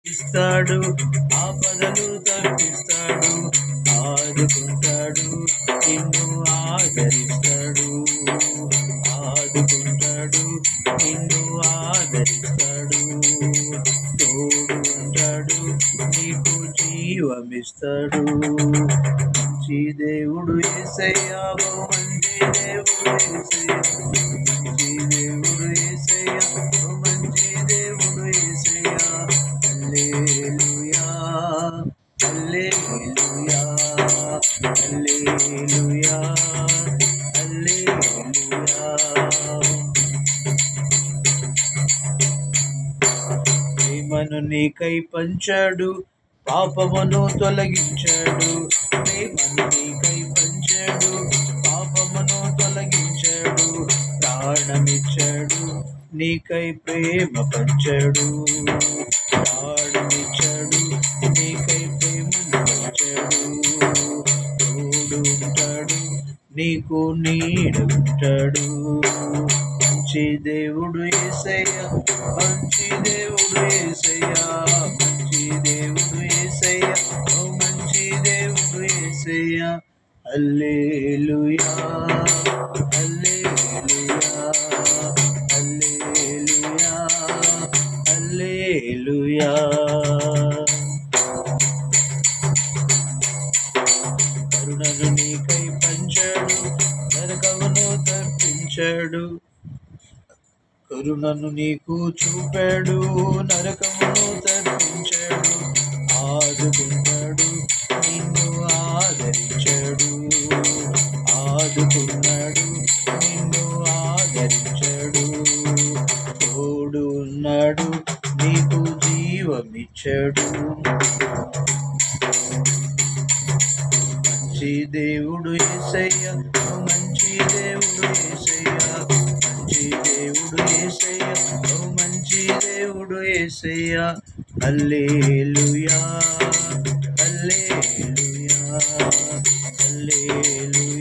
ఇస్తాడు, ఆపదలు తప్పిస్తాడు, ఆదుకుంటాడు, నిన్ను ఆదరిస్తాడు, ఆదుకుంటాడు, నిన్ను ఆదరిస్తాడు, తోడు ఉంటాడు, నీకు జీవమిస్తాడు. మంచి దేవుడు యేసయ్యా, ఓ మంచి దేవుడు యేసయ్యా, మంచి దేవుడు యేసయ్యా, ఓ మంచి దేవుడు యేసయ్యా. హల్లెలూయా, హల్లెలూయా, హల్లెలూయా, హల్లెలూయా. ప్రేమను నీకై పంచాడు, పాపమును తొలగించాడు, ప్రేమను నీకై పంచాడు, పాపమును తొలగించాడు, ప్రాణమిచ్చాడు, నీకై ప్రేమ పంచాడు, ప్రాణమిచ్చాడు, నీకై ప్రేమను పంచాడు, తోడు ఉంటాడు, నీకు నీడు ఉంటాడు. మంచి దేవుడు యేసయ్యా, మంచి దేవుడు యేసయ్యా, మంచి దేవుడు యేసయ్యా, ఓ మంచి దేవుడు యేసయ్యా. హల్లెలూయా, హల్లెలూయా, హల్లెలూయా, హల్లెలూయా. కరుణను నీకై పంచాడు, నరకమును తప్పించాడు, కరుణను నీకు చూపాడు, నరకమును తప్పించాడు, ఆదుకుంటాడు, నిన్ను ఆదరించాడు, ఆదుకున్నాడు, నిన్ను ఆదరించాడు, తోడు ఉన్నాడు, నీకు జీవమిచ్చాడు. మంచి దేవుడు యేసయ్యా, మంచి దేవుడు యేసయ్యా, మంచి దేవుడు యేసయ్యా, ఓ మంచి దేవుడు యేసయ్యా. హల్లెలూయా, హల్లెలూయా, హల్లెలూయా.